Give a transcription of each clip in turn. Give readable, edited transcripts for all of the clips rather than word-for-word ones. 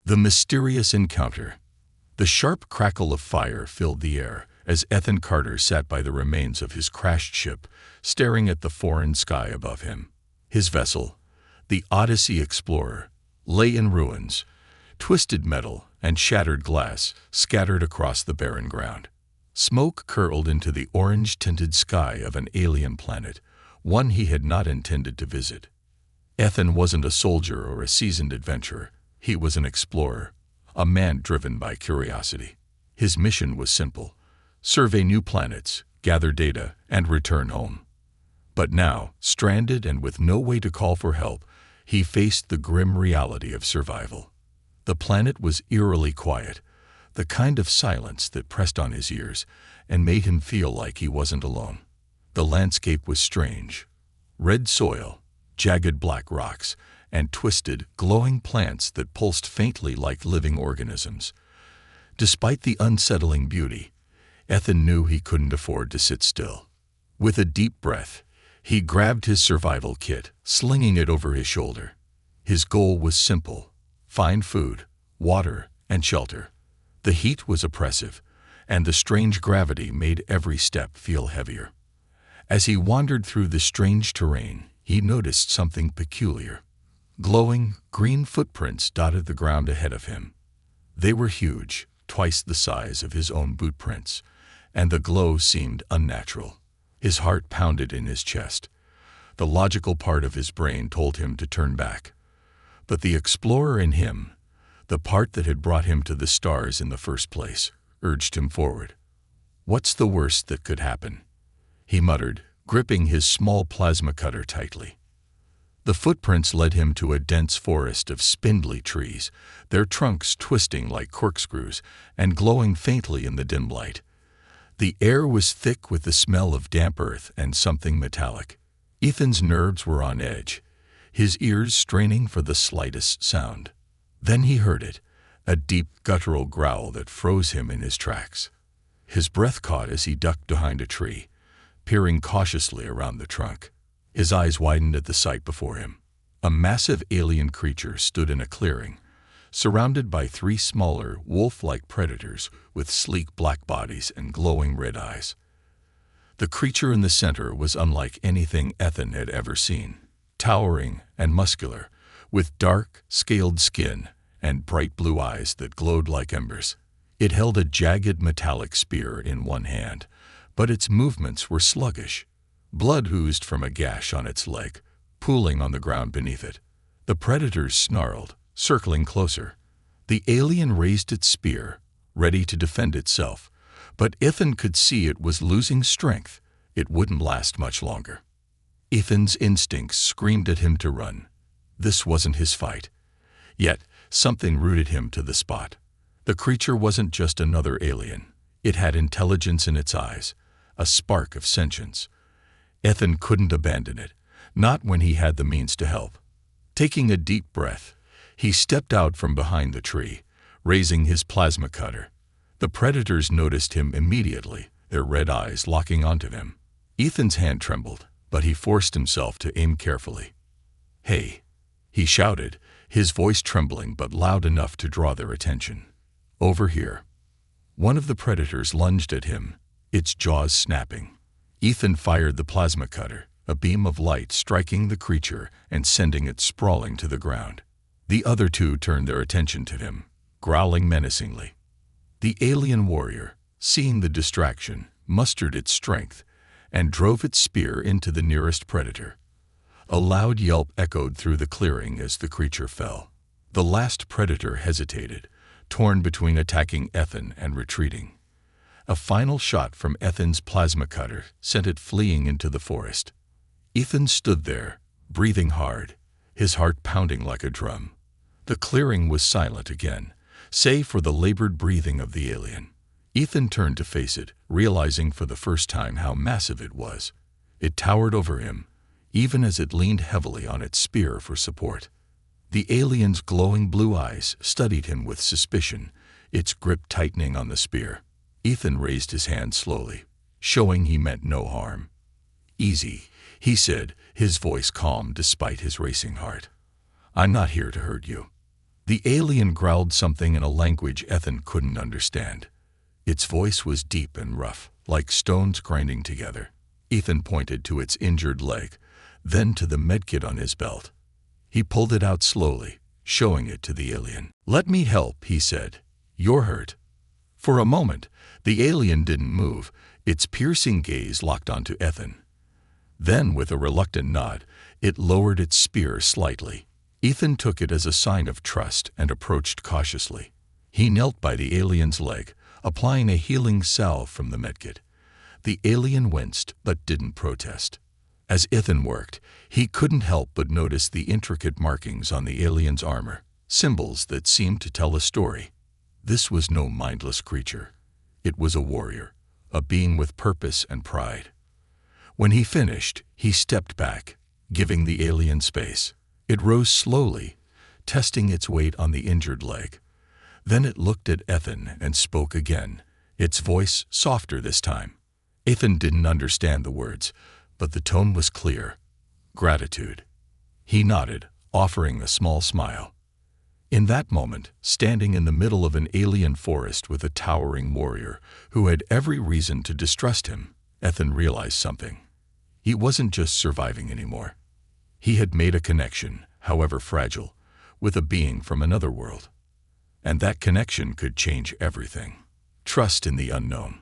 The mysterious encounter. The sharp crackle of fire filled the air as Ethan Carter sat by the remains of his crashed ship, staring at the foreign sky above him. His vessel, the Odyssey Explorer, lay in ruins, twisted metal and shattered glass scattered across the barren ground. Smoke curled into the orange-tinted sky of an alien planet, one he had not intended to visit. Ethan wasn't a soldier or a seasoned adventurer. He was an explorer, a man driven by curiosity. His mission was simple: survey new planets, gather data, and return home. But now, stranded and with no way to call for help, he faced the grim reality of survival. The planet was eerily quiet, the kind of silence that pressed on his ears and made him feel like he wasn't alone. The landscape was strange: red soil, jagged black rocks, and twisted, glowing plants that pulsed faintly like living organisms. Despite the unsettling beauty, Ethan knew he couldn't afford to sit still. With a deep breath, he grabbed his survival kit, slinging it over his shoulder. His goal was simple: find food, water, and shelter. The heat was oppressive, and the strange gravity made every step feel heavier. As he wandered through the strange terrain, he noticed something peculiar. Glowing, green footprints dotted the ground ahead of him. They were huge, twice the size of his own boot prints, and the glow seemed unnatural. His heart pounded in his chest. The logical part of his brain told him to turn back. But the explorer in him, the part that had brought him to the stars in the first place, urged him forward. "What's the worst that could happen?" he muttered, gripping his small plasma cutter tightly. The footprints led him to a dense forest of spindly trees, their trunks twisting like corkscrews and glowing faintly in the dim light. The air was thick with the smell of damp earth and something metallic. Ethan's nerves were on edge, his ears straining for the slightest sound. Then he heard it, a deep guttural growl that froze him in his tracks. His breath caught as he ducked behind a tree, peering cautiously around the trunk. His eyes widened at the sight before him. A massive alien creature stood in a clearing, surrounded by three smaller, wolf-like predators with sleek black bodies and glowing red eyes. The creature in the center was unlike anything Ethan had ever seen, towering and muscular, with dark, scaled skin and bright blue eyes that glowed like embers. It held a jagged metallic spear in one hand, but its movements were sluggish. Blood oozed from a gash on its leg, pooling on the ground beneath it. The predators snarled, circling closer. The alien raised its spear, ready to defend itself, but Ethan could see it was losing strength. It wouldn't last much longer. Ethan's instincts screamed at him to run. This wasn't his fight. Yet, something rooted him to the spot. The creature wasn't just another alien. It had intelligence in its eyes, a spark of sentience. Ethan couldn't abandon it, not when he had the means to help. Taking a deep breath, he stepped out from behind the tree, raising his plasma cutter. The predators noticed him immediately, their red eyes locking onto him. Ethan's hand trembled, but he forced himself to aim carefully. "Hey!" he shouted, his voice trembling but loud enough to draw their attention. "Over here." One of the predators lunged at him, its jaws snapping. Ethan fired the plasma cutter, a beam of light striking the creature and sending it sprawling to the ground. The other two turned their attention to him, growling menacingly. The alien warrior, seeing the distraction, mustered its strength and drove its spear into the nearest predator. A loud yelp echoed through the clearing as the creature fell. The last predator hesitated, torn between attacking Ethan and retreating. A final shot from Ethan's plasma cutter sent it fleeing into the forest. Ethan stood there, breathing hard, his heart pounding like a drum. The clearing was silent again, save for the labored breathing of the alien. Ethan turned to face it, realizing for the first time how massive it was. It towered over him, even as it leaned heavily on its spear for support. The alien's glowing blue eyes studied him with suspicion, its grip tightening on the spear. Ethan raised his hand slowly, showing he meant no harm. "Easy," he said, his voice calm despite his racing heart. "I'm not here to hurt you." The alien growled something in a language Ethan couldn't understand. Its voice was deep and rough, like stones grinding together. Ethan pointed to its injured leg, then to the medkit on his belt. He pulled it out slowly, showing it to the alien. "Let me help," he said. "You're hurt." For a moment, the alien didn't move, its piercing gaze locked onto Ethan. Then, with a reluctant nod, it lowered its spear slightly. Ethan took it as a sign of trust and approached cautiously. He knelt by the alien's leg, applying a healing salve from the medkit. The alien winced but didn't protest. As Ethan worked, he couldn't help but notice the intricate markings on the alien's armor, symbols that seemed to tell a story. This was no mindless creature. It was a warrior, a being with purpose and pride. When he finished, he stepped back, giving the alien space. It rose slowly, testing its weight on the injured leg. Then it looked at Ethan and spoke again, its voice softer this time. Ethan didn't understand the words, but the tone was clear. Gratitude. He nodded, offering a small smile. In that moment, standing in the middle of an alien forest with a towering warrior who had every reason to distrust him, Ethan realized something. He wasn't just surviving anymore. He had made a connection, however fragile, with a being from another world. And that connection could change everything. Trust in the unknown.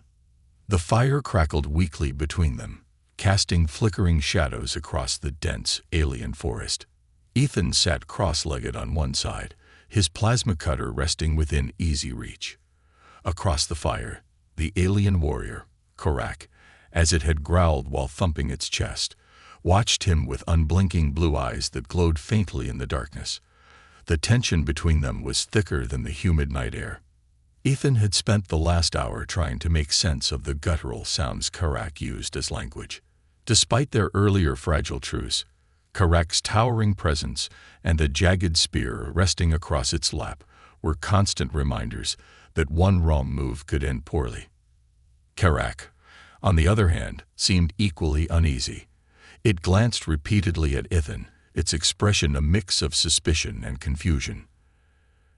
The fire crackled weakly between them, casting flickering shadows across the dense alien forest. Ethan sat cross-legged on one side, his plasma cutter resting within easy reach. Across the fire, the alien warrior, Karak, as it had growled while thumping its chest, watched him with unblinking blue eyes that glowed faintly in the darkness. The tension between them was thicker than the humid night air. Ethan had spent the last hour trying to make sense of the guttural sounds Karak used as language. Despite their earlier fragile truce, Karak's towering presence and the jagged spear resting across its lap were constant reminders that one wrong move could end poorly. Karak, on the other hand, seemed equally uneasy. It glanced repeatedly at Ethan, its expression a mix of suspicion and confusion.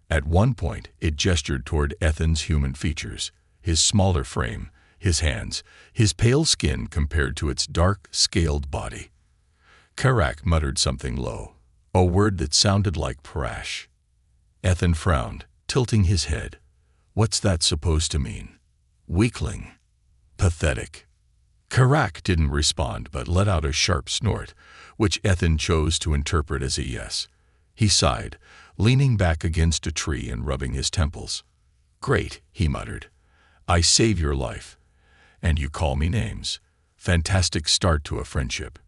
At one point, it gestured toward Ethan's human features, his smaller frame, his hands, his pale skin compared to its dark, scaled body. Karak muttered something low, a word that sounded like prash. Ethan frowned, tilting his head. What's that supposed to mean? Weakling. Pathetic. Karak didn't respond but let out a sharp snort, which Ethan chose to interpret as a yes. He sighed, leaning back against a tree and rubbing his temples. "Great," he muttered. "I save your life. And you call me names. Fantastic start to a friendship."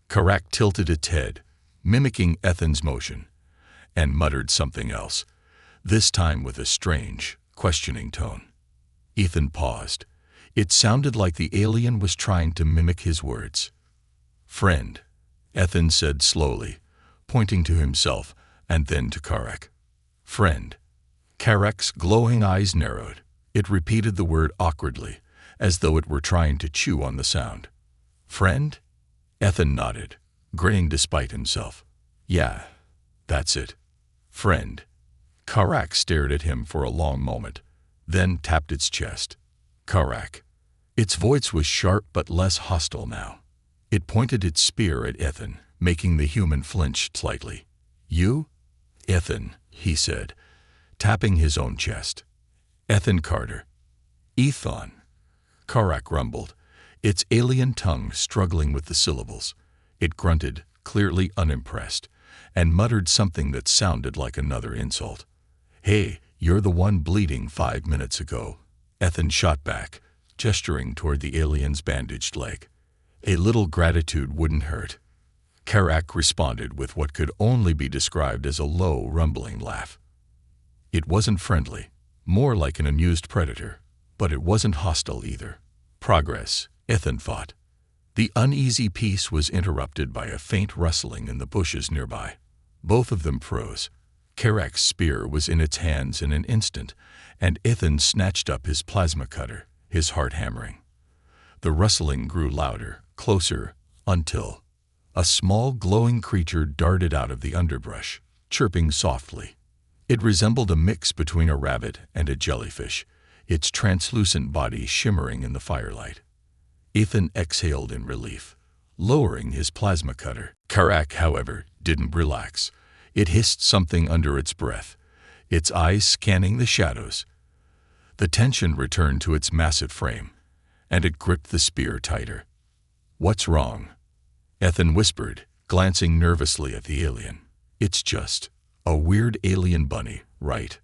Karak tilted its head, mimicking Ethan's motion, and muttered something else, this time with a strange, questioning tone. Ethan paused. It sounded like the alien was trying to mimic his words. "Friend," Ethan said slowly, pointing to himself and then to Karak. "Friend." Karak's glowing eyes narrowed. It repeated the word awkwardly, as though it were trying to chew on the sound. "Friend?" Ethan nodded, grinning despite himself. "Yeah, that's it. Friend." Karak stared at him for a long moment, then tapped its chest. "Karak." Its voice was sharp but less hostile now. It pointed its spear at Ethan, making the human flinch slightly. "You?" "Ethan," he said, tapping his own chest. "Ethan Carter." "Ethon," Karak rumbled, its alien tongue struggling with the syllables. It grunted, clearly unimpressed, and muttered something that sounded like another insult. "Hey, you're the one bleeding 5 minutes ago," Ethan shot back, gesturing toward the alien's bandaged leg. "A little gratitude wouldn't hurt." Karak responded with what could only be described as a low, rumbling laugh. It wasn't friendly, more like an amused predator, but it wasn't hostile either. Progress, Ethan thought. The uneasy peace was interrupted by a faint rustling in the bushes nearby. Both of them froze. Karak's spear was in its hands in an instant, and Ethan snatched up his plasma cutter, his heart hammering. The rustling grew louder, closer, until a small glowing creature darted out of the underbrush, chirping softly. It resembled a mix between a rabbit and a jellyfish, its translucent body shimmering in the firelight. Ethan exhaled in relief, lowering his plasma cutter. Karak, however, didn't relax. It hissed something under its breath, its eyes scanning the shadows. The tension returned to its massive frame, and it gripped the spear tighter. "What's wrong?" Ethan whispered, glancing nervously at the alien. "It's just a weird alien bunny, right?"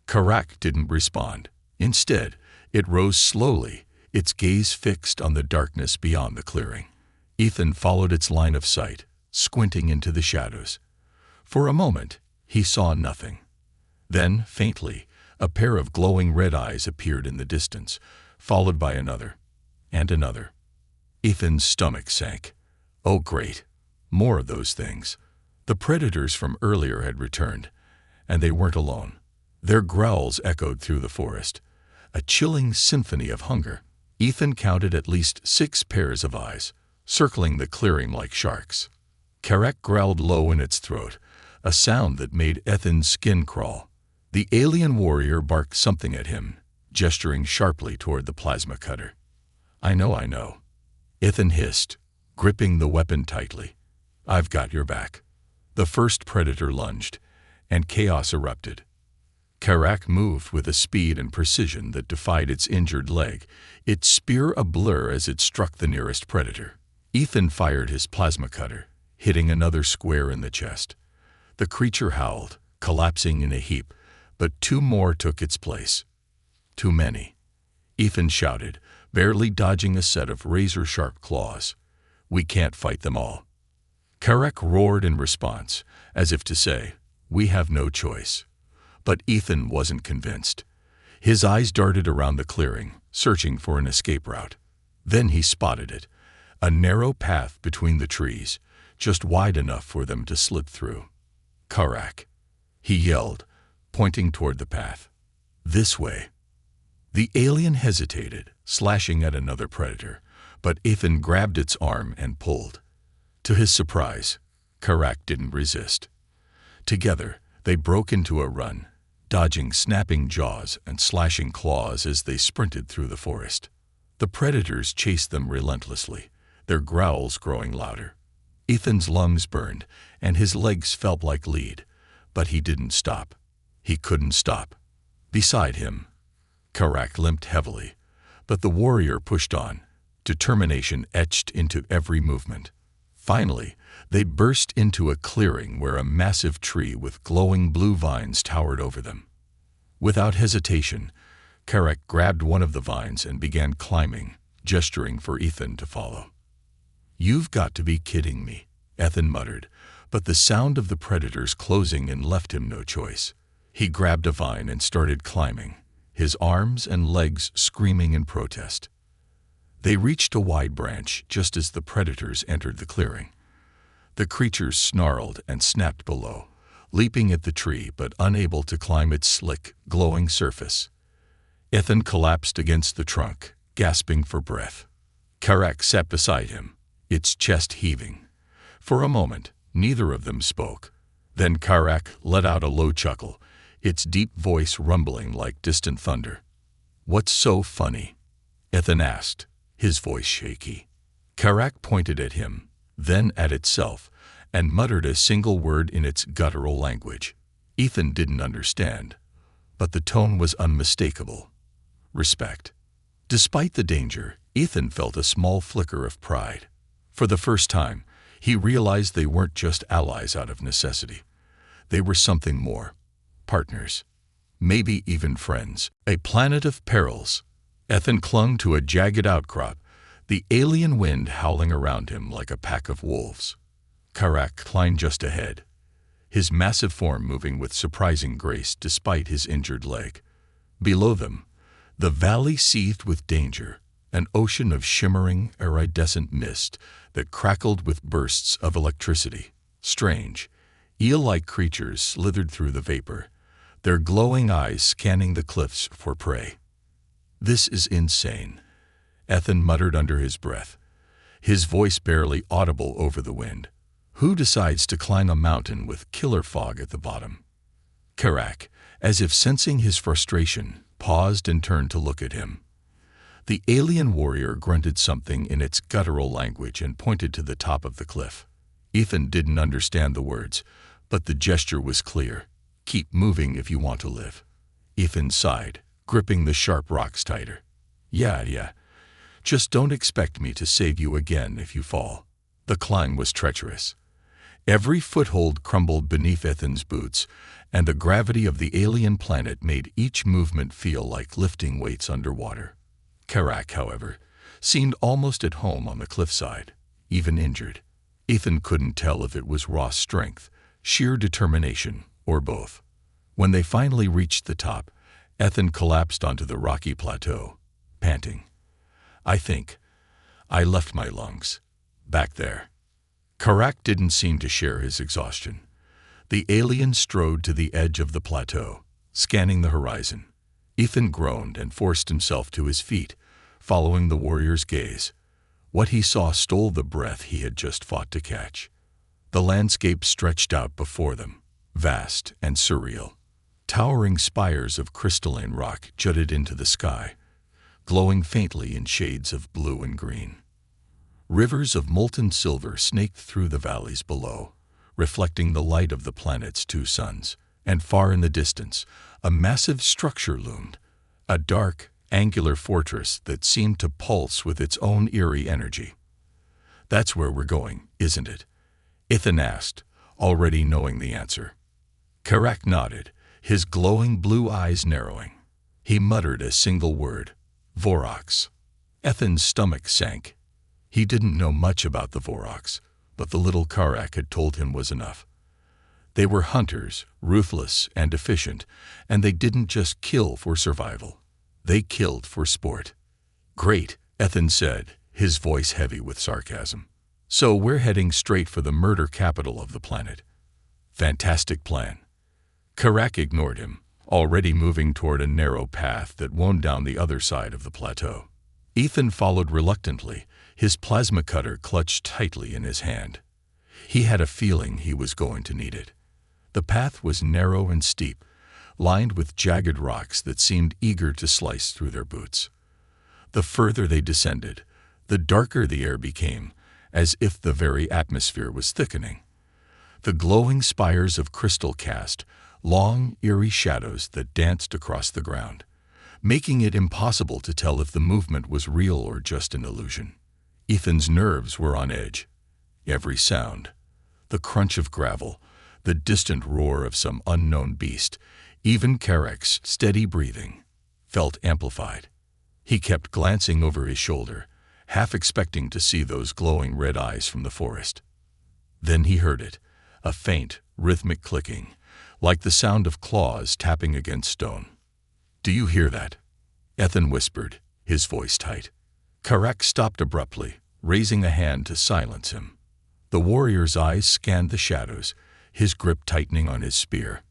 Karak didn't respond. Instead, it rose slowly, its gaze fixed on the darkness beyond the clearing. Ethan followed its line of sight, squinting into the shadows. For a moment, he saw nothing. Then, faintly, a pair of glowing red eyes appeared in the distance, followed by another, and another. Ethan's stomach sank. Oh great, more of those things. The predators from earlier had returned, and they weren't alone. Their growls echoed through the forest, a chilling symphony of hunger. Ethan counted at least 6 pairs of eyes, circling the clearing like sharks. Karak growled low in its throat, a sound that made Ethan's skin crawl. The alien warrior barked something at him, gesturing sharply toward the plasma cutter. I know. Ethan hissed, gripping the weapon tightly. "I've got your back." The first predator lunged, and chaos erupted. Karak moved with a speed and precision that defied its injured leg, its spear a blur as it struck the nearest predator. Ethan fired his plasma cutter, hitting another square in the chest. The creature howled, collapsing in a heap, but 2 more took its place. Too many. Ethan shouted, barely dodging a set of razor-sharp claws. "We can't fight them all." Karak roared in response, as if to say, "We have no choice." But Ethan wasn't convinced. His eyes darted around the clearing, searching for an escape route. Then he spotted it, a narrow path between the trees, just wide enough for them to slip through. "Karak," he yelled, pointing toward the path. "This way." The alien hesitated, slashing at another predator, but Ethan grabbed its arm and pulled. To his surprise, Karak didn't resist. Together, they broke into a run, dodging snapping jaws and slashing claws as they sprinted through the forest. The predators chased them relentlessly, their growls growing louder. Ethan's lungs burned, and his legs felt like lead, but he didn't stop. He couldn't stop. Beside him, Karak limped heavily, but the warrior pushed on, determination etched into every movement. Finally, they burst into a clearing where a massive tree with glowing blue vines towered over them. Without hesitation, Karak grabbed one of the vines and began climbing, gesturing for Ethan to follow. "You've got to be kidding me," Ethan muttered, but the sound of the predators closing in left him no choice. He grabbed a vine and started climbing, his arms and legs screaming in protest. They reached a wide branch just as the predators entered the clearing. The creatures snarled and snapped below, leaping at the tree but unable to climb its slick, glowing surface. Ethan collapsed against the trunk, gasping for breath. Karak sat beside him, its chest heaving. For a moment, neither of them spoke. Then Karak let out a low chuckle, its deep voice rumbling like distant thunder. "What's so funny?" Ethan asked, his voice shaky. Karak pointed at him, then at itself, and muttered a single word in its guttural language. Ethan didn't understand, but the tone was unmistakable. Respect. Despite the danger, Ethan felt a small flicker of pride. For the first time, he realized they weren't just allies out of necessity. They were something more. Partners. Maybe even friends. A planet of perils. Ethan clung to a jagged outcrop, the alien wind howling around him like a pack of wolves. Karak climbed just ahead, his massive form moving with surprising grace despite his injured leg. Below them, the valley seethed with danger, an ocean of shimmering, iridescent mist that crackled with bursts of electricity. Strange, eel-like creatures slithered through the vapor, their glowing eyes scanning the cliffs for prey. "This is insane," Ethan muttered under his breath, his voice barely audible over the wind. "Who decides to climb a mountain with killer fog at the bottom?" Karak, as if sensing his frustration, paused and turned to look at him. The alien warrior grunted something in its guttural language and pointed to the top of the cliff. Ethan didn't understand the words, but the gesture was clear. Keep moving if you want to live. Ethan sighed, gripping the sharp rocks tighter. Yeah. Just don't expect me to save you again if you fall. The climb was treacherous. Every foothold crumbled beneath Ethan's boots, and the gravity of the alien planet made each movement feel like lifting weights underwater. Karak, however, seemed almost at home on the cliffside, even injured. Ethan couldn't tell if it was raw strength, sheer determination, or both. When they finally reached the top, Ethan collapsed onto the rocky plateau, panting. I left my lungs back there. Karak didn't seem to share his exhaustion. The alien strode to the edge of the plateau, scanning the horizon. Ethan groaned and forced himself to his feet, following the warrior's gaze. What he saw stole the breath he had just fought to catch. The landscape stretched out before them, vast and surreal. Towering spires of crystalline rock jutted into the sky, glowing faintly in shades of blue and green. Rivers of molten silver snaked through the valleys below, reflecting the light of the planet's two suns. And far in the distance, a massive structure loomed, a dark, angular fortress that seemed to pulse with its own eerie energy. That's where we're going, isn't it? Ethan asked, already knowing the answer. Karak nodded, his glowing blue eyes narrowing. He muttered a single word, Vorox. Ethan's stomach sank. He didn't know much about the Vorox, but the little Karak had told him was enough. They were hunters, ruthless and efficient, and they didn't just kill for survival. They killed for sport. Great, Ethan said, his voice heavy with sarcasm. So we're heading straight for the murder capital of the planet. Fantastic plan. Karak ignored him, already moving toward a narrow path that wound down the other side of the plateau. Ethan followed reluctantly, his plasma cutter clutched tightly in his hand. He had a feeling he was going to need it. The path was narrow and steep, lined with jagged rocks that seemed eager to slice through their boots. The further they descended, the darker the air became, as if the very atmosphere was thickening. The glowing spires of crystal cast long, eerie shadows that danced across the ground, making it impossible to tell if the movement was real or just an illusion. Ethan's nerves were on edge. Every sound, the crunch of gravel, the distant roar of some unknown beast, even Karak's steady breathing, felt amplified. He kept glancing over his shoulder, half expecting to see those glowing red eyes from the forest. Then he heard it, a faint, rhythmic clicking, like the sound of claws tapping against stone. "Do you hear that?" Ethan whispered, his voice tight. Karak stopped abruptly, raising a hand to silence him. The warrior's eyes scanned the shadows, his grip tightening on his spear.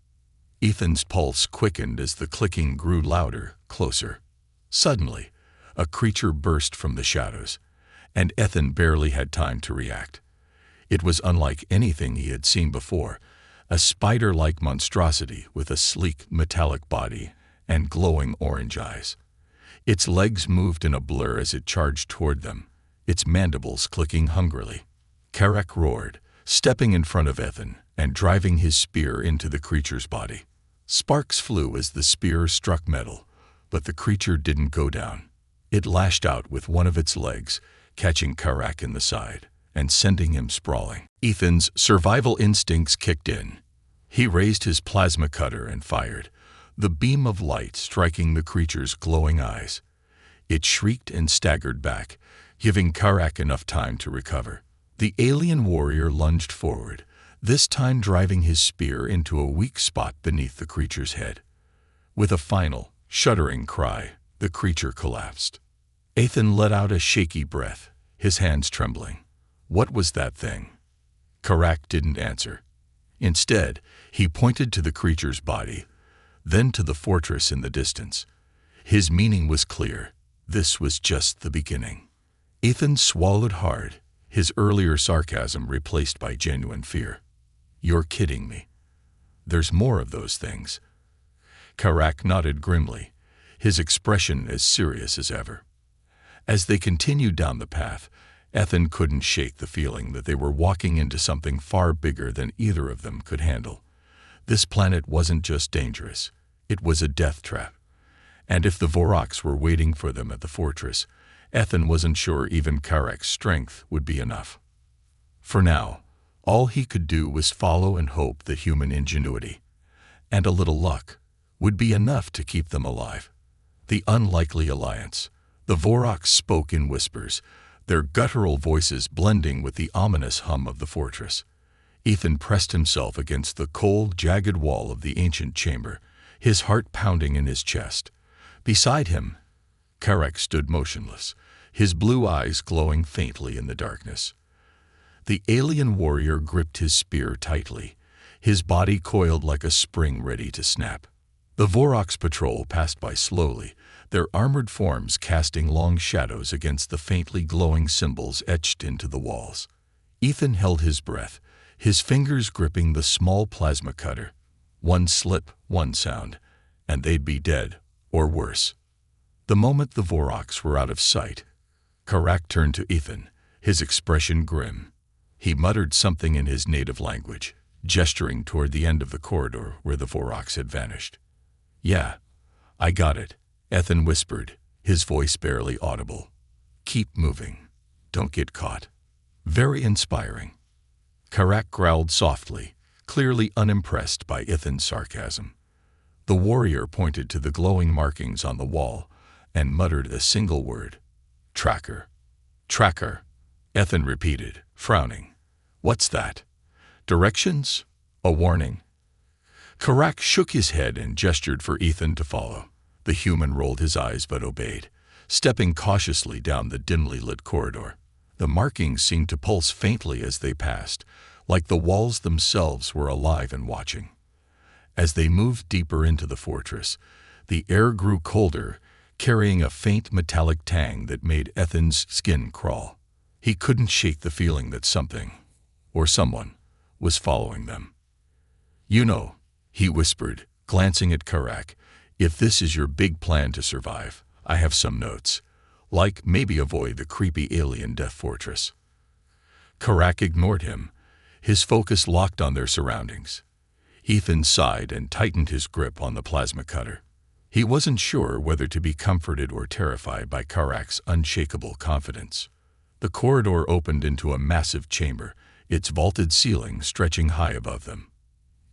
Ethan's pulse quickened as the clicking grew louder, closer. Suddenly, a creature burst from the shadows, and Ethan barely had time to react. It was unlike anything he had seen before, a spider-like monstrosity with a sleek, metallic body and glowing orange eyes. Its legs moved in a blur as it charged toward them, its mandibles clicking hungrily. Karak roared, stepping in front of Ethan and driving his spear into the creature's body. Sparks flew as the spear struck metal, but the creature didn't go down. It lashed out with one of its legs, catching Karak in the side and sending him sprawling. Ethan's survival instincts kicked in. He raised his plasma cutter and fired, the beam of light striking the creature's glowing eyes. It shrieked and staggered back, giving Karak enough time to recover. The alien warrior lunged forward, this time driving his spear into a weak spot beneath the creature's head. With a final, shuddering cry, the creature collapsed. Ethan let out a shaky breath, his hands trembling. What was that thing? Karak didn't answer. Instead, he pointed to the creature's body, then to the fortress in the distance. His meaning was clear. This was just the beginning. Ethan swallowed hard, his earlier sarcasm replaced by genuine fear. "You're kidding me. There's more of those things." Karak nodded grimly, his expression as serious as ever. As they continued down the path, Ethan couldn't shake the feeling that they were walking into something far bigger than either of them could handle. This planet wasn't just dangerous, it was a death trap. And if the Voraks were waiting for them at the fortress, Ethan wasn't sure even Karak's strength would be enough. For now, all he could do was follow and hope that human ingenuity, and a little luck, would be enough to keep them alive. The unlikely alliance. The Voraks spoke in whispers, their guttural voices blending with the ominous hum of the fortress. Ethan pressed himself against the cold, jagged wall of the ancient chamber, his heart pounding in his chest. Beside him, Karak stood motionless, his blue eyes glowing faintly in the darkness. The alien warrior gripped his spear tightly, his body coiled like a spring ready to snap. The Voraks patrol passed by slowly, their armored forms casting long shadows against the faintly glowing symbols etched into the walls. Ethan held his breath, his fingers gripping the small plasma cutter. One slip, one sound, and they'd be dead, or worse. The moment the Voraks were out of sight, Karak turned to Ethan, his expression grim. He muttered something in his native language, gesturing toward the end of the corridor where the Voraks had vanished. "Yeah, I got it," Ethan whispered, his voice barely audible. "Keep moving. Don't get caught." Very inspiring. Karak growled softly, clearly unimpressed by Ethan's sarcasm. The warrior pointed to the glowing markings on the wall and muttered a single word. "Tracker." "Tracker," Ethan repeated, frowning. "What's that? Directions? A warning?" Karak shook his head and gestured for Ethan to follow. The human rolled his eyes but obeyed, stepping cautiously down the dimly lit corridor. The markings seemed to pulse faintly as they passed, like the walls themselves were alive and watching. As they moved deeper into the fortress, the air grew colder, carrying a faint metallic tang that made Ethan's skin crawl. He couldn't shake the feeling that something, or someone, was following them. "You know," he whispered, glancing at Karak, "if this is your big plan to survive, I have some notes. Like maybe avoid the creepy alien death fortress." Karak ignored him, his focus locked on their surroundings. Ethan sighed and tightened his grip on the plasma cutter. He wasn't sure whether to be comforted or terrified by Karak's unshakable confidence. The corridor opened into a massive chamber, its vaulted ceiling stretching high above them.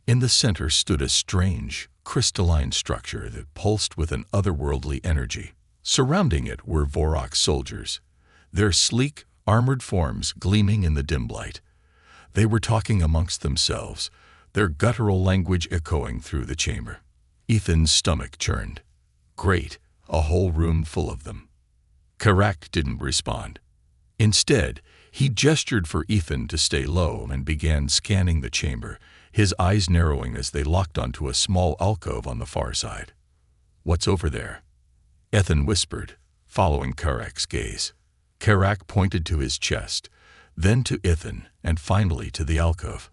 In the center stood a strange, crystalline structure that pulsed with an otherworldly energy. Surrounding it were Vorak soldiers, their sleek, armored forms gleaming in the dim light. They were talking amongst themselves, their guttural language echoing through the chamber. Ethan's stomach churned. Great, a whole room full of them. Karak didn't respond. Instead, he gestured for Ethan to stay low and began scanning the chamber, his eyes narrowing as they locked onto a small alcove on the far side. "What's over there?" Ethan whispered, following Karak's gaze. Karak pointed to his chest, then to Ethan, and finally to the alcove.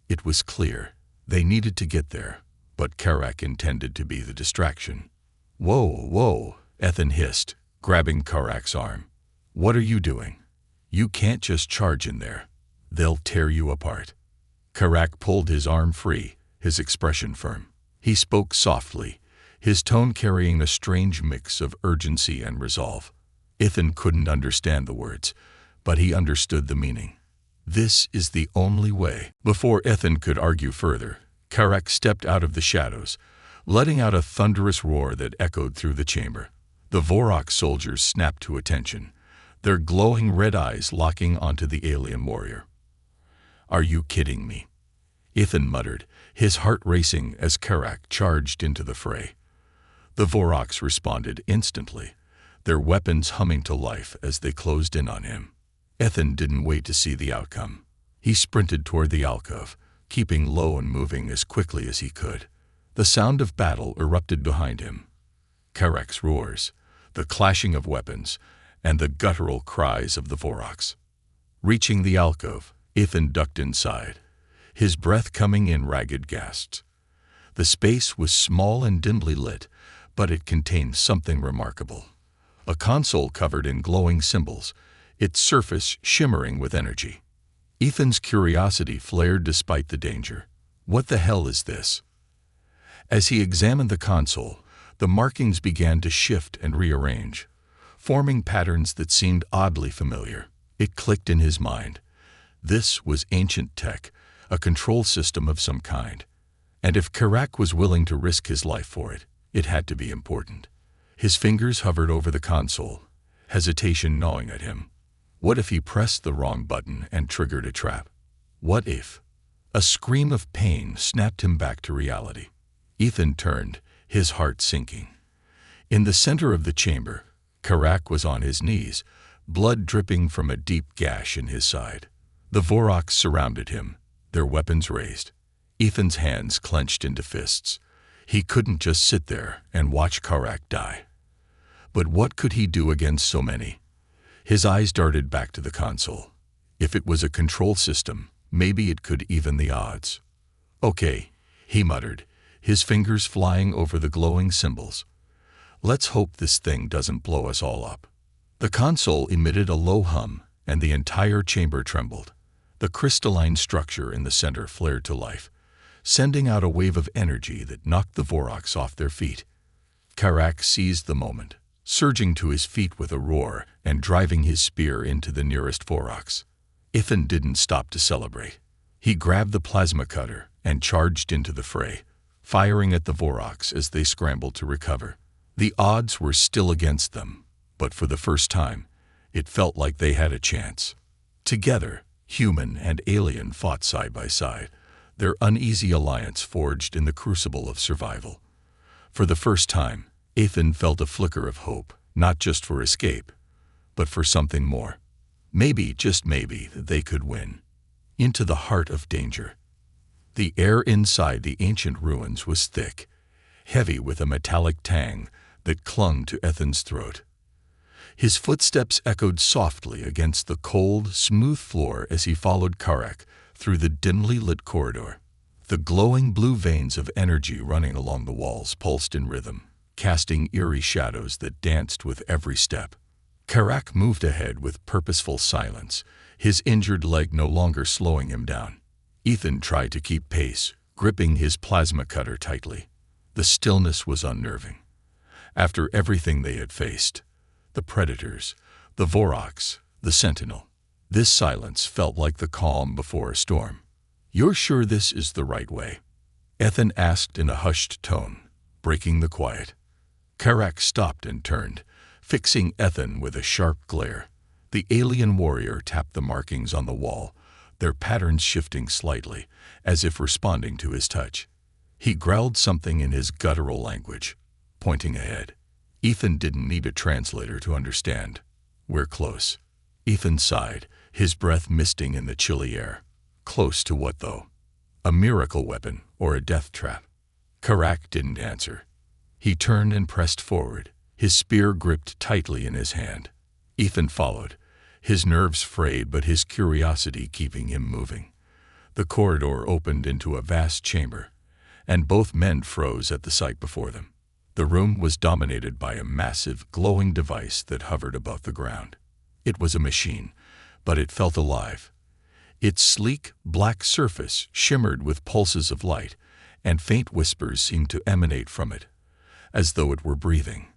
It was clear they needed to get there, but Karak intended to be the distraction. "Whoa, whoa," Ethan hissed, grabbing Karak's arm. "What are you doing? You can't just charge in there. They'll tear you apart." Karak pulled his arm free, his expression firm. He spoke softly, his tone carrying a strange mix of urgency and resolve. Ethan couldn't understand the words, but he understood the meaning. "This is the only way." Before Ethan could argue further, Karak stepped out of the shadows, letting out a thunderous roar that echoed through the chamber. The Vorak soldiers snapped to attention, their glowing red eyes locking onto the alien warrior. "Are you kidding me?" Ethan muttered, his heart racing as Karak charged into the fray. The Voraks responded instantly, their weapons humming to life as they closed in on him. Ethan didn't wait to see the outcome. He sprinted toward the alcove, keeping low and moving as quickly as he could. The sound of battle erupted behind him. Karak's roars, the clashing of weapons, and the guttural cries of the Voraks. Reaching the alcove, Ethan ducked inside, his breath coming in ragged gasps. The space was small and dimly lit, but it contained something remarkable. A console covered in glowing symbols, its surface shimmering with energy. Ethan's curiosity flared despite the danger. What the hell is this? As he examined the console, the markings began to shift and rearrange, forming patterns that seemed oddly familiar. It clicked in his mind. This was ancient tech, a control system of some kind. And if Karak was willing to risk his life for it, it had to be important. His fingers hovered over the console, hesitation gnawing at him. What if he pressed the wrong button and triggered a trap? What if? A scream of pain snapped him back to reality. Ethan turned, his heart sinking. In the center of the chamber, Karak was on his knees, blood dripping from a deep gash in his side. The Voraks surrounded him, their weapons raised. Ethan's hands clenched into fists. He couldn't just sit there and watch Karak die. But what could he do against so many? His eyes darted back to the console. If it was a control system, maybe it could even the odds. Okay, he muttered, his fingers flying over the glowing symbols. Let's hope this thing doesn't blow us all up. The console emitted a low hum, and the entire chamber trembled. The crystalline structure in the center flared to life, sending out a wave of energy that knocked the Voraks off their feet. Karak seized the moment, surging to his feet with a roar and driving his spear into the nearest Voraks. Ethan didn't stop to celebrate. He grabbed the plasma cutter and charged into the fray, firing at the Voraks as they scrambled to recover. The odds were still against them, but for the first time, it felt like they had a chance. Together, human and alien fought side by side, their uneasy alliance forged in the crucible of survival. For the first time, Ethan felt a flicker of hope, not just for escape, but for something more. Maybe, just maybe, they could win. Into the heart of danger. The air inside the ancient ruins was thick, heavy with a metallic tang that clung to Ethan's throat. His footsteps echoed softly against the cold, smooth floor as he followed Karak through the dimly lit corridor. The glowing blue veins of energy running along the walls pulsed in rhythm, casting eerie shadows that danced with every step. Karak moved ahead with purposeful silence, his injured leg no longer slowing him down. Ethan tried to keep pace, gripping his plasma cutter tightly. The stillness was unnerving. After everything they had faced, the predators, the Voraks, the Sentinel, this silence felt like the calm before a storm. "You're sure this is the right way?" Ethan asked in a hushed tone, breaking the quiet. Karak stopped and turned, fixing Ethan with a sharp glare. The alien warrior tapped the markings on the wall, their patterns shifting slightly, as if responding to his touch. He growled something in his guttural language, pointing ahead. Ethan didn't need a translator to understand. "We're close." Ethan sighed, his breath misting in the chilly air. Close to what, though? A miracle weapon or a death trap? Karak didn't answer. He turned and pressed forward, his spear gripped tightly in his hand. Ethan followed, his nerves frayed but his curiosity keeping him moving. The corridor opened into a vast chamber, and both men froze at the sight before them. The room was dominated by a massive, glowing device that hovered above the ground. It was a machine, but it felt alive. Its sleek, black surface shimmered with pulses of light, and faint whispers seemed to emanate from it, as though it were breathing.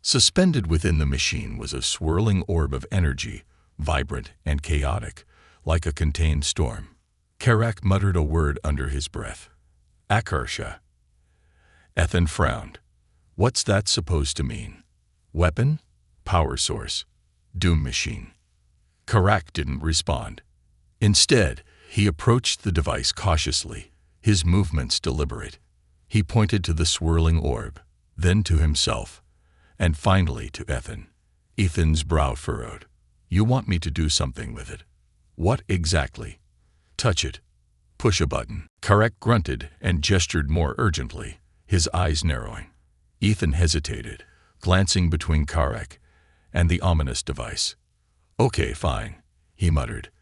Suspended within the machine was a swirling orb of energy, vibrant and chaotic, like a contained storm. Karak muttered a word under his breath. "Akarsha." Ethan frowned. What's that supposed to mean? Weapon? Power source? Doom machine? Karak didn't respond. Instead, he approached the device cautiously, his movements deliberate. He pointed to the swirling orb, then to himself, and finally to Ethan. Ethan's brow furrowed. "You want me to do something with it? What exactly?" "Touch it. Push a button." Karak grunted and gestured more urgently, his eyes narrowing. Ethan hesitated, glancing between Karak and the ominous device. "Okay, fine," he muttered.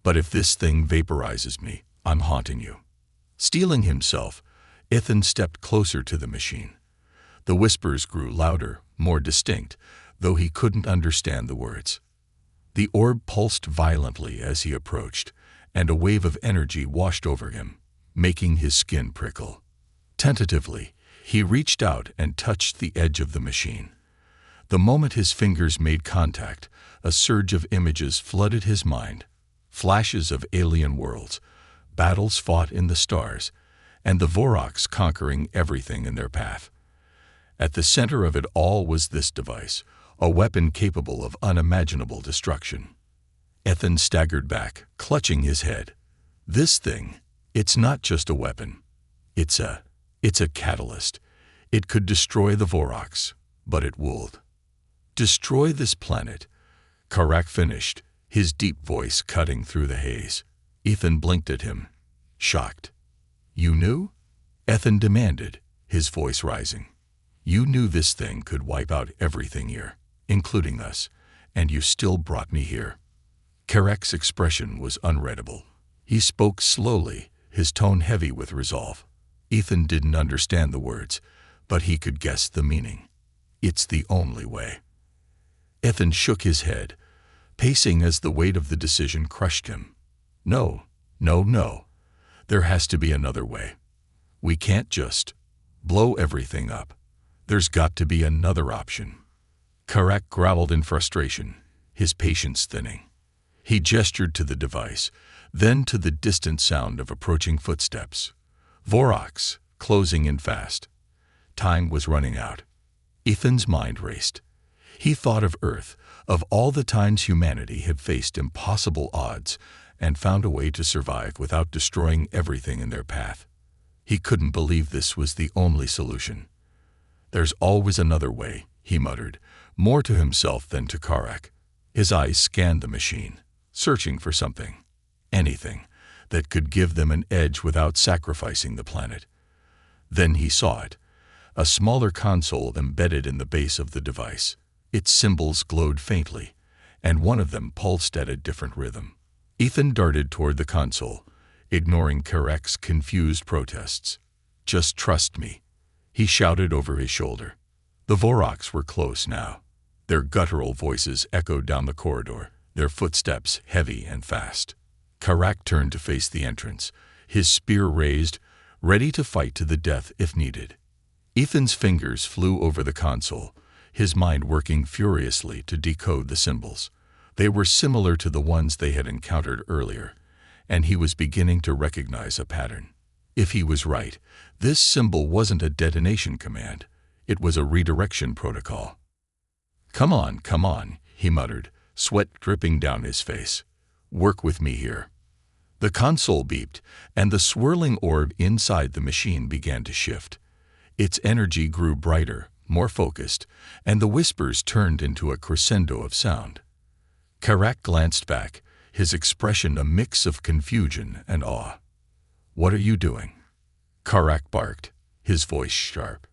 "But if this thing vaporizes me, I'm haunting you." Steeling himself, Ethan stepped closer to the machine. The whispers grew louder, more distinct, though he couldn't understand the words. The orb pulsed violently as he approached, and a wave of energy washed over him, making his skin prickle. Tentatively, he reached out and touched the edge of the machine. The moment his fingers made contact, a surge of images flooded his mind. Flashes of alien worlds, battles fought in the stars, and the Voraks conquering everything in their path. At the center of it all was this device, a weapon capable of unimaginable destruction. Ethan staggered back, clutching his head. This thing, it's not just a weapon. It's a catalyst. It could destroy the Voraks, but it would. Destroy this planet. Karak finished, his deep voice cutting through the haze. Ethan blinked at him, shocked. You knew? Ethan demanded, his voice rising. You knew this thing could wipe out everything here, including us, and you still brought me here. Karak's expression was unreadable. He spoke slowly, his tone heavy with resolve. Ethan didn't understand the words, but he could guess the meaning. It's the only way. Ethan shook his head, pacing as the weight of the decision crushed him. No. There has to be another way. We can't just blow everything up. There's got to be another option. Karak growled in frustration, his patience thinning. He gestured to the device, then to the distant sound of approaching footsteps. Voraks, closing in fast. Time was running out. Ethan's mind raced. He thought of Earth, of all the times humanity had faced impossible odds and found a way to survive without destroying everything in their path. He couldn't believe this was the only solution. There's always another way, he muttered, more to himself than to Karak. His eyes scanned the machine, searching for something, anything, that could give them an edge without sacrificing the planet. Then he saw it, a smaller console embedded in the base of the device. Its symbols glowed faintly, and one of them pulsed at a different rhythm. Ethan darted toward the console, ignoring Karak's confused protests. Just trust me, he shouted over his shoulder. The Voraks were close now. Their guttural voices echoed down the corridor, their footsteps heavy and fast. Karak turned to face the entrance, his spear raised, ready to fight to the death if needed. Ethan's fingers flew over the console, his mind working furiously to decode the symbols. They were similar to the ones they had encountered earlier, and he was beginning to recognize a pattern. If he was right, this symbol wasn't a detonation command. It was a redirection protocol. Come on, he muttered, sweat dripping down his face. Work with me here. The console beeped, and the swirling orb inside the machine began to shift. Its energy grew brighter, more focused, and the whispers turned into a crescendo of sound. Karak glanced back, his expression a mix of confusion and awe. What are you doing? Karak barked, his voice sharp.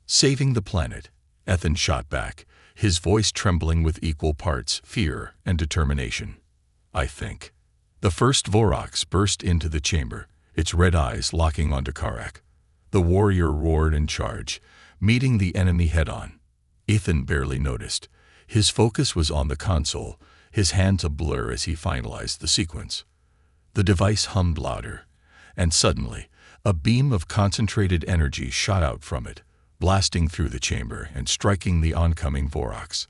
Saving the planet, Ethan shot back, his voice trembling with equal parts fear and determination. I think. The first Voraks burst into the chamber, its red eyes locking onto Karak. The warrior roared in charge, meeting the enemy head-on. Ethan barely noticed. His focus was on the console, his hands a blur as he finalized the sequence. The device hummed louder, and suddenly, a beam of concentrated energy shot out from it, blasting through the chamber and striking the oncoming Voraks.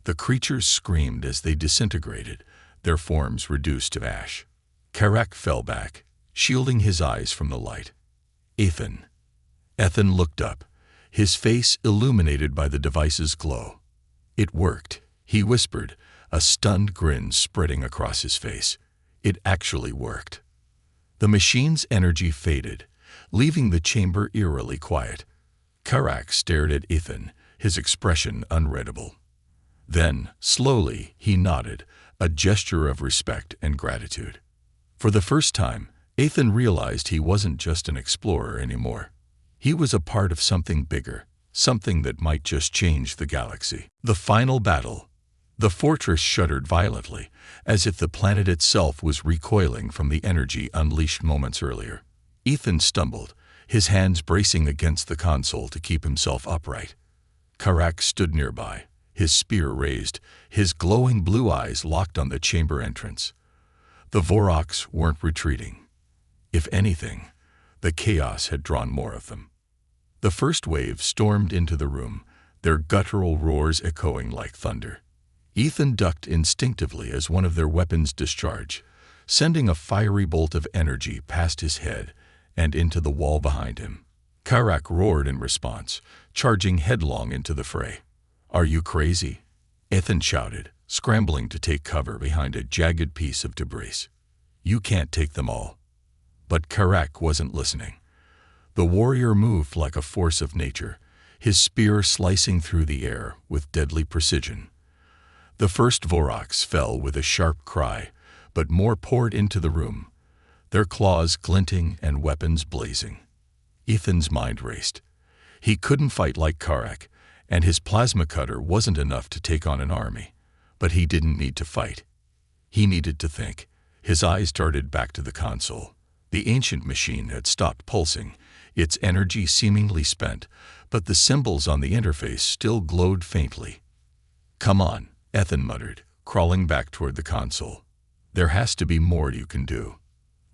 The creatures screamed as they disintegrated, their forms reduced to ash. Karak fell back, shielding his eyes from the light. Ethan looked up, his face illuminated by the device's glow. It worked, he whispered, a stunned grin spreading across his face. It actually worked. The machine's energy faded, leaving the chamber eerily quiet. Karak stared at Ethan, his expression unreadable. Then, slowly, he nodded, a gesture of respect and gratitude. For the first time, Ethan realized he wasn't just an explorer anymore. He was a part of something bigger, something that might just change the galaxy. The final battle. The fortress shuddered violently, as if the planet itself was recoiling from the energy unleashed moments earlier. Ethan stumbled, his hands bracing against the console to keep himself upright. Karak stood nearby, his spear raised, his glowing blue eyes locked on the chamber entrance. The Voraks weren't retreating. If anything, the chaos had drawn more of them. The first wave stormed into the room, their guttural roars echoing like thunder. Ethan ducked instinctively as one of their weapons discharged, sending a fiery bolt of energy past his head and into the wall behind him. Karak roared in response, charging headlong into the fray. "Are you crazy?" Ethan shouted, scrambling to take cover behind a jagged piece of debris. "You can't take them all." But Karak wasn't listening. The warrior moved like a force of nature, his spear slicing through the air with deadly precision. The first Voraks fell with a sharp cry, but more poured into the room, their claws glinting and weapons blazing. Ethan's mind raced. He couldn't fight like Karak, and his plasma cutter wasn't enough to take on an army. But he didn't need to fight. He needed to think. His eyes darted back to the console. The ancient machine had stopped pulsing, its energy seemingly spent, but the symbols on the interface still glowed faintly. "Come on," Ethan muttered, crawling back toward the console. "There has to be more you can do."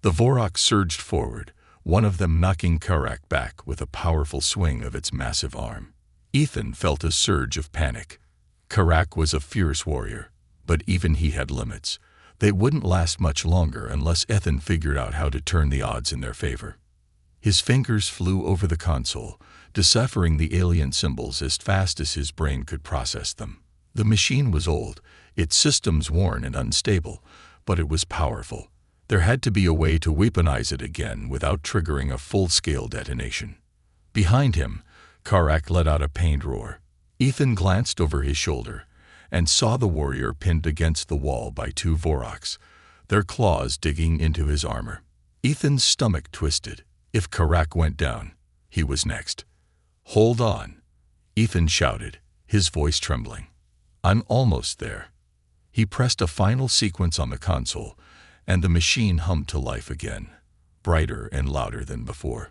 The Vorak surged forward, one of them knocking Karak back with a powerful swing of its massive arm. Ethan felt a surge of panic. Karak was a fierce warrior, but even he had limits. They wouldn't last much longer unless Ethan figured out how to turn the odds in their favor. His fingers flew over the console, deciphering the alien symbols as fast as his brain could process them. The machine was old, its systems worn and unstable, but it was powerful. There had to be a way to weaponize it again without triggering a full-scale detonation. Behind him, Karak let out a pained roar. Ethan glanced over his shoulder and saw the warrior pinned against the wall by two Voraks, their claws digging into his armor. Ethan's stomach twisted. If Karak went down, he was next. "Hold on," Ethan shouted, his voice trembling. "I'm almost there." He pressed a final sequence on the console, and the machine hummed to life again, brighter and louder than before.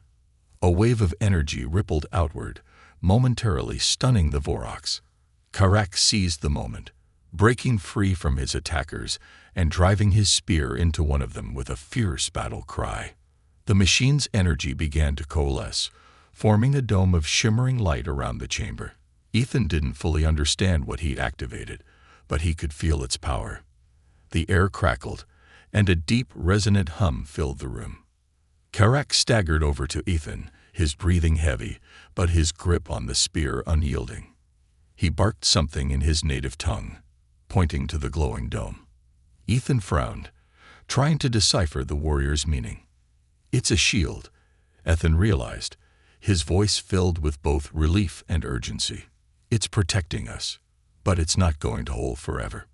A wave of energy rippled outward, momentarily stunning the Voraks. Karak seized the moment, breaking free from his attackers and driving his spear into one of them with a fierce battle cry. The machine's energy began to coalesce, forming a dome of shimmering light around the chamber. Ethan didn't fully understand what he'd activated, but he could feel its power. The air crackled, and a deep, resonant hum filled the room. Karak staggered over to Ethan, his breathing heavy, but his grip on the spear unyielding. He barked something in his native tongue, pointing to the glowing dome. Ethan frowned, trying to decipher the warrior's meaning. "It's a shield," Ethan realized, his voice filled with both relief and urgency. "It's protecting us, but it's not going to hold forever."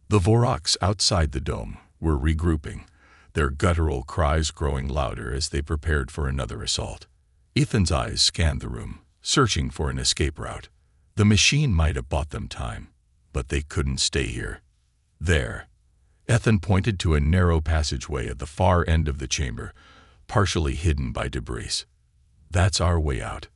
The Voraks outside the dome were regrouping, their guttural cries growing louder as they prepared for another assault. Ethan's eyes scanned the room, searching for an escape route. The machine might have bought them time, but they couldn't stay here. There, Ethan pointed to a narrow passageway at the far end of the chamber, partially hidden by debris. "That's our way out."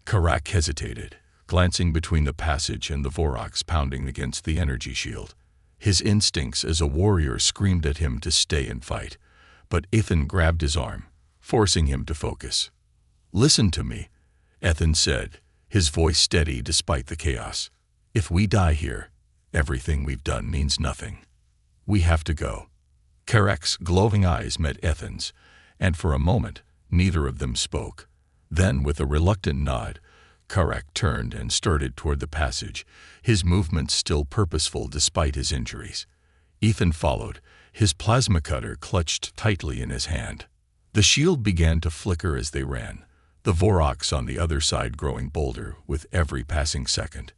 Karak hesitated, glancing between the passage and the Voraks pounding against the energy shield. His instincts as a warrior screamed at him to stay and fight, but Ethan grabbed his arm, forcing him to focus. "Listen to me," Ethan said, his voice steady despite the chaos. "If we die here, everything we've done means nothing. We have to go." Karak's glowing eyes met Ethan's, and for a moment, neither of them spoke. Then, with a reluctant nod, Karak turned and started toward the passage, his movements still purposeful despite his injuries. Ethan followed, his plasma cutter clutched tightly in his hand. The shield began to flicker as they ran, the Voraks on the other side growing bolder with every passing second.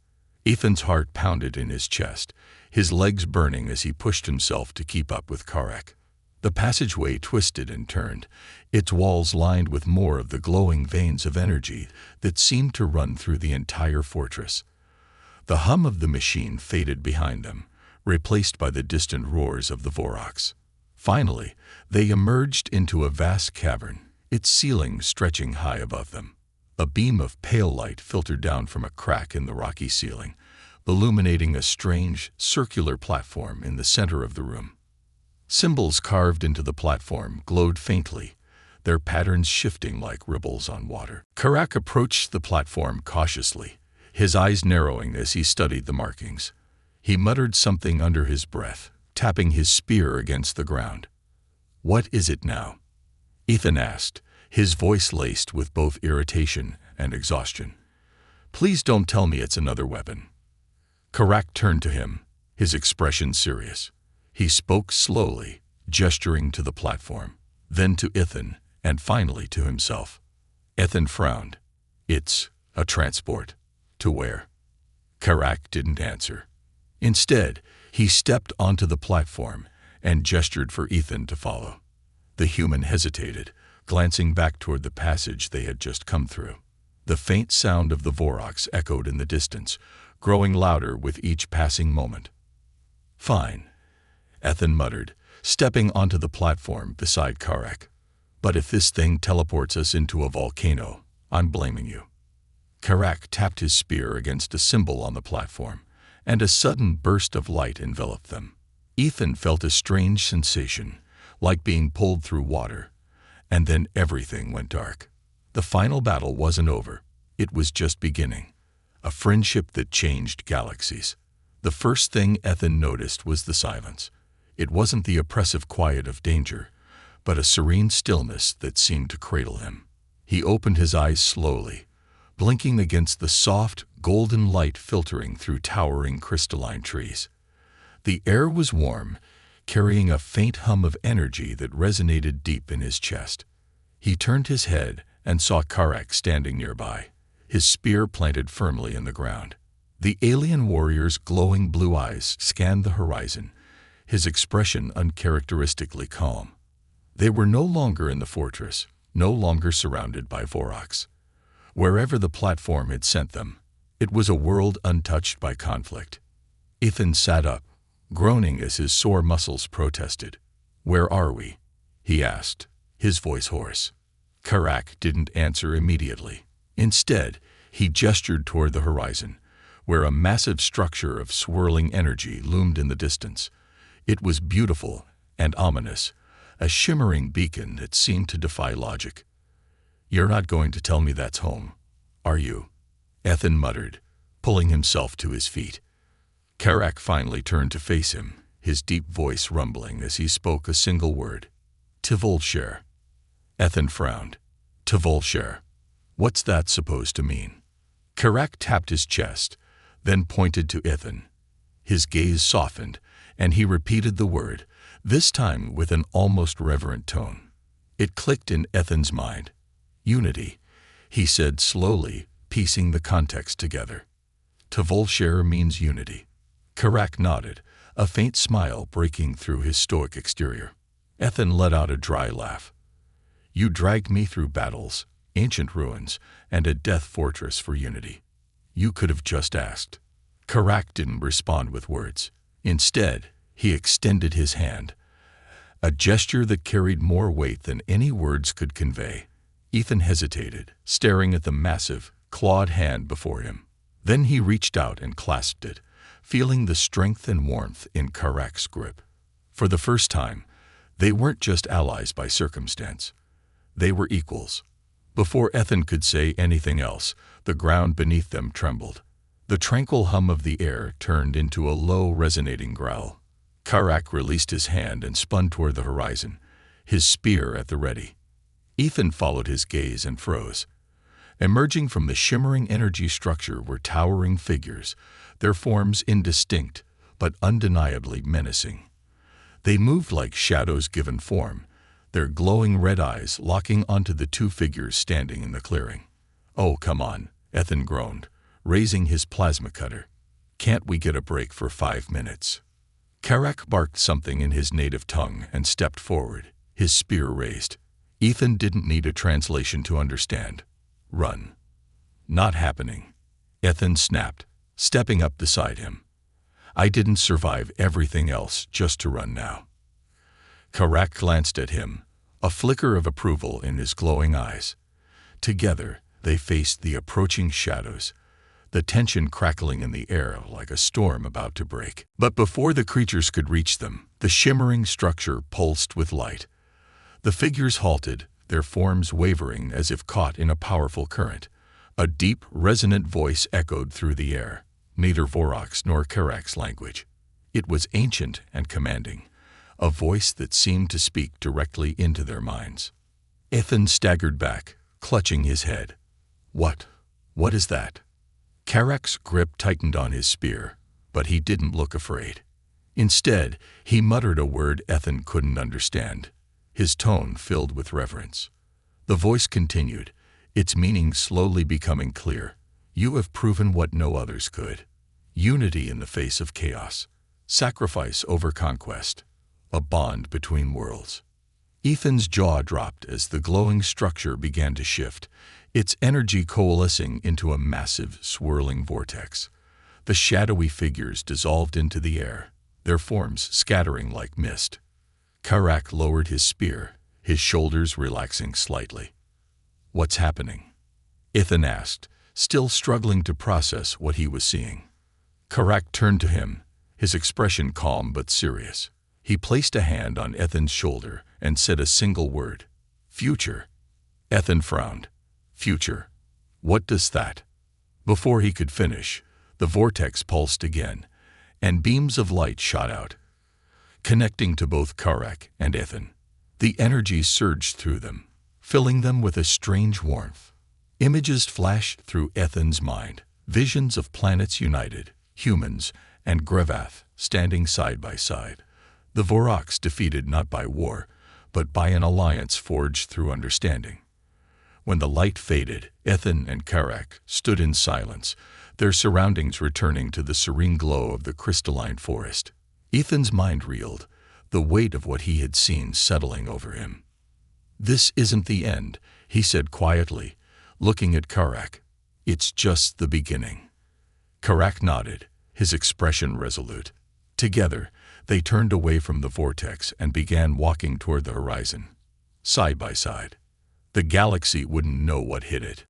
Ethan's heart pounded in his chest, his legs burning as he pushed himself to keep up with Karak. The passageway twisted and turned, its walls lined with more of the glowing veins of energy that seemed to run through the entire fortress. The hum of the machine faded behind them, replaced by the distant roars of the Voraks. Finally, they emerged into a vast cavern, its ceiling stretching high above them. A beam of pale light filtered down from a crack in the rocky ceiling, illuminating a strange, circular platform in the center of the room. Symbols carved into the platform glowed faintly, their patterns shifting like ripples on water. Karak approached the platform cautiously, his eyes narrowing as he studied the markings. He muttered something under his breath, tapping his spear against the ground. "What is it now?" Ethan asked, his voice laced with both irritation and exhaustion. "Please don't tell me it's another weapon." Karak turned to him, his expression serious. He spoke slowly, gesturing to the platform, then to Ethan, and finally to himself. Ethan frowned. "It's a transport. To where?" Karak didn't answer. Instead, he stepped onto the platform and gestured for Ethan to follow. The human hesitated, glancing back toward the passage they had just come through. The faint sound of the Vorox echoed in the distance, growing louder with each passing moment. "Fine," Ethan muttered, stepping onto the platform beside Karak. "But if this thing teleports us into a volcano, I'm blaming you." Karak tapped his spear against a symbol on the platform, and a sudden burst of light enveloped them. Ethan felt a strange sensation, like being pulled through water, and then everything went dark. The final battle wasn't over. It was just beginning. A friendship that changed galaxies. The first thing Ethan noticed was the silence. It wasn't the oppressive quiet of danger, but a serene stillness that seemed to cradle him. He opened his eyes slowly, blinking against the soft, golden light filtering through towering crystalline trees. The air was warm, carrying a faint hum of energy that resonated deep in his chest. He turned his head and saw Karak standing nearby, his spear planted firmly in the ground. The alien warrior's glowing blue eyes scanned the horizon, his expression uncharacteristically calm. They were no longer in the fortress, no longer surrounded by Vorox. Wherever the platform had sent them, it was a world untouched by conflict. Ethan sat up, groaning as his sore muscles protested. "Where are we?" he asked, his voice hoarse. Karak didn't answer immediately. Instead, he gestured toward the horizon, where a massive structure of swirling energy loomed in the distance. It was beautiful and ominous, a shimmering beacon that seemed to defy logic. "You're not going to tell me that's home, are you?" Ethan muttered, pulling himself to his feet. Karak finally turned to face him, his deep voice rumbling as he spoke a single word. "Tivolshare." Ethan frowned. "Tivolshare? What's that supposed to mean?" Karak tapped his chest, then pointed to Ethan. His gaze softened, and he repeated the word, this time with an almost reverent tone. It clicked in Ethan's mind. "Unity," he said slowly, piecing the context together. "Tivolshare means unity." Karak nodded, a faint smile breaking through his stoic exterior. Ethan let out a dry laugh. "You dragged me through battles, ancient ruins, and a death fortress for unity. You could have just asked." Karak didn't respond with words. Instead, he extended his hand, a gesture that carried more weight than any words could convey. Ethan hesitated, staring at the massive, clawed hand before him. Then he reached out and clasped it, feeling the strength and warmth in Karak's grip. For the first time, they weren't just allies by circumstance. They were equals. Before Ethan could say anything else, the ground beneath them trembled. The tranquil hum of the air turned into a low, resonating growl. Karak released his hand and spun toward the horizon, his spear at the ready. Ethan followed his gaze and froze. Emerging from the shimmering energy structure were towering figures, their forms indistinct, but undeniably menacing. They moved like shadows given form, their glowing red eyes locking onto the two figures standing in the clearing. "Oh, come on," Ethan groaned, raising his plasma cutter. "Can't we get a break for 5 minutes?" Karak barked something in his native tongue and stepped forward, his spear raised. Ethan didn't need a translation to understand. "Run." "Not happening," Ethan snapped, stepping up beside him. "I didn't survive everything else just to run now." Karak glanced at him, a flicker of approval in his glowing eyes. Together, they faced the approaching shadows, the tension crackling in the air like a storm about to break. But before the creatures could reach them, the shimmering structure pulsed with light. The figures halted, their forms wavering as if caught in a powerful current. A deep, resonant voice echoed through the air, neither Vorok's nor Karak's language. It was ancient and commanding, a voice that seemed to speak directly into their minds. Ethan staggered back, clutching his head. What is that? Karak's grip tightened on his spear, but he didn't look afraid. Instead, he muttered a word Ethan couldn't understand, his tone filled with reverence. The voice continued, its meaning slowly becoming clear. You have proven what no others could. Unity in the face of chaos. Sacrifice over conquest. A bond between worlds. Ethan's jaw dropped as the glowing structure began to shift, its energy coalescing into a massive, swirling vortex. The shadowy figures dissolved into the air, their forms scattering like mist. Karak lowered his spear, his shoulders relaxing slightly. What's happening? Ethan asked, still struggling to process what he was seeing. Karak turned to him, his expression calm but serious. He placed a hand on Ethan's shoulder and said a single word, "Future." Ethan frowned. Future? What does that? Before he could finish, the vortex pulsed again, and beams of light shot out, connecting to both Karak and Ethan. The energy surged through them, filling them with a strange warmth. Images flashed through Ethan's mind, visions of planets united, humans and Gravath standing side by side. The Voroks defeated not by war, but by an alliance forged through understanding. When the light faded, Ethan and Karak stood in silence, their surroundings returning to the serene glow of the crystalline forest. Ethan's mind reeled, the weight of what he had seen settling over him. "This isn't the end," he said quietly, looking at Karak. "It's just the beginning." Karak nodded, his expression resolute. Together, they turned away from the vortex and began walking toward the horizon, side by side. The galaxy wouldn't know what hit it,